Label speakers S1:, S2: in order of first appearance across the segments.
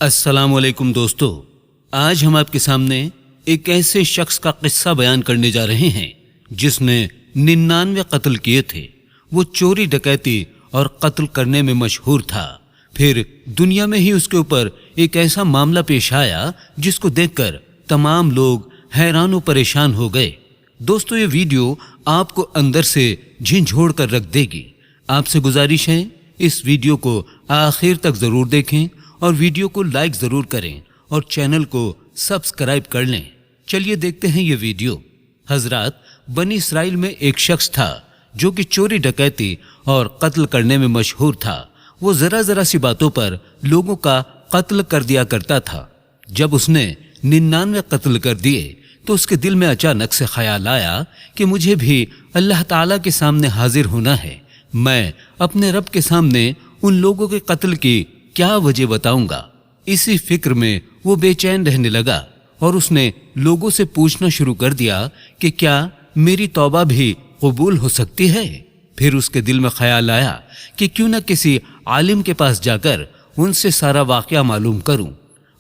S1: अस्सलाम वालेकुम दोस्तों, आज हम आपके सामने एक ऐसे शख्स का किस्सा बयान करने जा रहे हैं जिसने 99 कत्ल किए थे। वो चोरी डकैती और कत्ल करने में मशहूर था। फिर दुनिया में ही उसके ऊपर एक ऐसा मामला पेश आया जिसको देखकर तमाम लोग हैरान व परेशान हो गए। दोस्तों, ये वीडियो आपको अंदर से झिंझोड़ कर रख देगी। आपसे गुजारिश है, इस वीडियो को आखिर तक जरूर देखें और वीडियो को लाइक जरूर करें और चैनल को सब्सक्राइब कर लें। चलिए देखते हैं ये वीडियो। हजरात, बनी इसराइल में एक शख्स था जो कि चोरी डकैती और कत्ल करने में मशहूर था। वो जरा जरा सी बातों पर लोगों का कत्ल कर दिया करता था। जब उसने 99 कत्ल कर दिए तो उसके दिल में अचानक से ख्याल आया कि मुझे भी अल्लाह ताला के सामने हाजिर होना है। मैं अपने रब के सामने उन लोगों के कत्ल की क्या वजह बताऊंगा। इसी फिक्र में वो बेचैन रहने लगा और उसने लोगों से पूछना शुरू कर दिया कि क्या मेरी तौबा भी कबूल हो सकती है। फिर उसके दिल में ख्याल आया कि क्यों न किसी आलिम के पास जाकर उनसे सारा वाकया मालूम करूं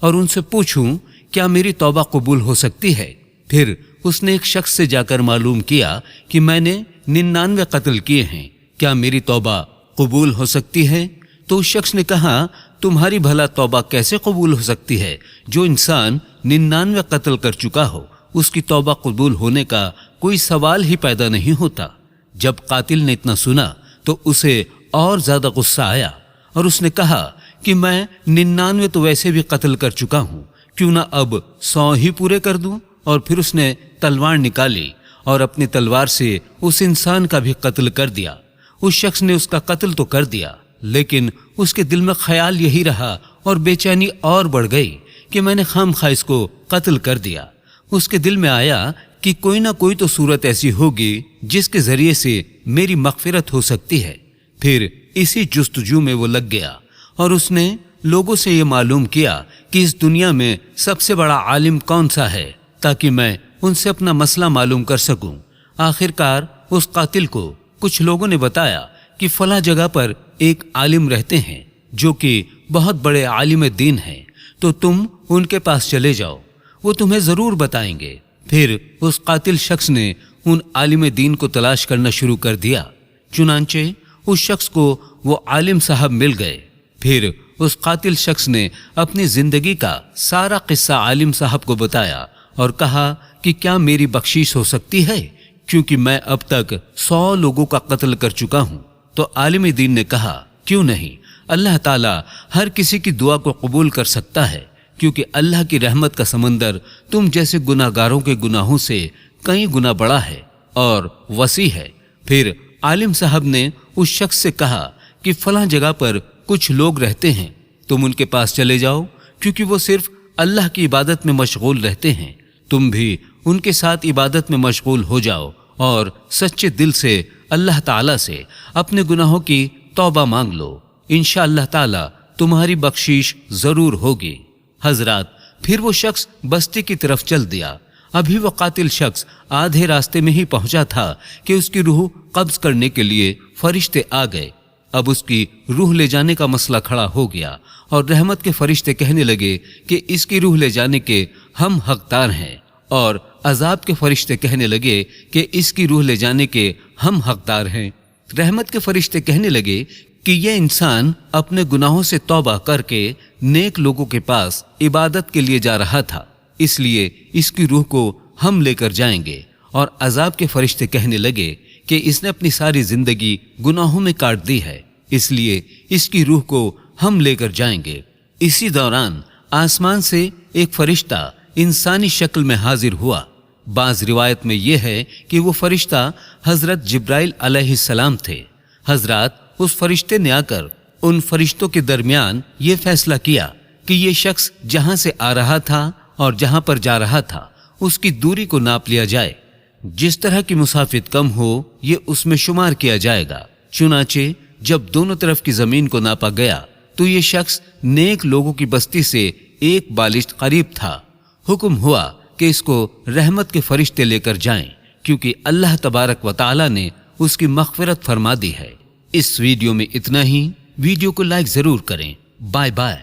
S1: और उनसे पूछूं क्या मेरी तौबा कबूल हो सकती है। फिर उसने एक शख्स से जाकर मालूम किया कि मैंने 99 कत्ल किए हैं, क्या मेरी तौबा कबूल हो सकती है। तो उस शख्स ने कहा, तुम्हारी भला तौबा कैसे कबूल हो सकती है। जो इंसान 99 कत्ल कर चुका हो उसकी तौबा कबूल होने का कोई सवाल ही पैदा नहीं होता। जब कातिल ने इतना सुना तो उसे और ज्यादा गुस्सा आया और उसने कहा कि मैं 99 तो वैसे भी कत्ल कर चुका हूं, क्यों ना अब 100 ही पूरे कर दूं। और फिर उसने तलवार निकाली और अपनी तलवार से उस इंसान का भी कत्ल कर दिया। उस शख्स ने उसका कत्ल तो कर दिया, लेकिन उसके दिल में ख्याल यही रहा और बेचैनी और बढ़ गई कि मैंने खामखा इसको कत्ल कर दिया। उसके दिल में आया कि कोई ना कोई तो सूरत ऐसी होगी जिसके जरिए से मेरी मगफिरत हो सकती है। फिर इसी जुस्तजू में वो लग गया और उसने लोगों से ये मालूम किया कि इस दुनिया में सबसे बड़ा आलिम कौन सा है, ताकि मैं उनसे अपना मसला मालूम कर सकूं। आखिरकार उस कातिल को कुछ लोगों ने बताया कि फला जगह पर एक आलिम रहते हैं जो कि बहुत बड़े आलिम दीन हैं, तो तुम उनके पास चले जाओ, वो तुम्हें जरूर बताएंगे। फिर उस कातिल शख्स ने उन आलिम दीन को तलाश करना शुरू कर दिया। चुनांचे उस शख्स को वो आलिम साहब मिल गए। फिर उस कातिल शख्स ने अपनी जिंदगी का सारा किस्सा आलिम साहब को बताया और कहा कि क्या मेरी बख्शीश हो सकती है, क्योंकि मैं अब तक 100 लोगों का कत्ल कर चुका हूं। तो आलिम दीन ने कहा, क्यों नहीं, अल्लाह ताला हर किसी की दुआ को कबूल कर सकता है, क्योंकि अल्लाह की रहमत का समंदर तुम जैसे गुनाहगारों के गुनाहों से कई गुना बड़ा है और वसी है। फिर आलिम साहब ने उस शख्स से कहा कि फलां जगह पर कुछ लोग रहते हैं, तुम उनके पास चले जाओ, क्योंकि वो सिर्फ अल्लाह की इबादत में मशगूल रहते हैं। तुम भी उनके साथ इबादत में मशगूल हो जाओ और सच्चे दिल से अल्लाह ताला से अपने गुनाहों की तौबा मांग लो। इंशाअल्लाह ताला तुम्हारी बख्शीश जरूर होगी। हजरात, फिर वो शख्स बस्ती की तरफ चल दिया। अभी वो कातिल शख्स आधे रास्ते में ही पहुंचा था कि उसकी रूह कब्ज करने के लिए फरिश्ते आ गए। अब उसकी रूह ले जाने का मसला खड़ा हो गया और रहमत के फरिश्ते कहने लगे कि इसकी रूह ले जाने के हम हकदार हैं, और अजाब के फरिश्ते कहने लगे कि इसकी रूह ले जाने के हम हकदार हैं। रहमत के फरिश्ते कहने लगे कि ये इंसान अपने गुनाहों से तौबा करके नेक लोगों के पास इबादत के लिए जा रहा था, इसलिए इसकी रूह को हम लेकर जाएंगे। और अजाब के फरिश्ते कहने लगे कि इसने अपनी सारी जिंदगी गुनाहों में काट दी है, इसलिए इसकी रूह को हम लेकर जाएंगे। इसी दौरान आसमान से एक फरिश्ता इंसानी शक्ल में हाजिर हुआ। बाज रिवायत में यह है कि वो फरिश्ता हजरत जिब्राइल अलैहिस्सलाम थे। हजरत, उस फरिश्ते ने आकर उन फरिश्तों के दरमियान ये फैसला किया कि ये शख्स जहां से आ रहा था और जहां पर जा रहा था उसकी दूरी को नाप लिया जाए। जिस तरह की मुसाफिर कम हो ये उसमें शुमार किया जाएगा। चुनाचे जब दोनों तरफ की जमीन को नापा गया तो ये शख्स नेक लोगों की बस्ती से एक बालिश करीब था। हुक्म हुआ कि इसको रहमत के फरिश्ते लेकर जाएं, क्योंकि अल्लाह तबारक व तआला ने उसकी मग़फ़िरत फरमा दी है। इस वीडियो में इतना ही। वीडियो को लाइक जरूर करें। Bye bye.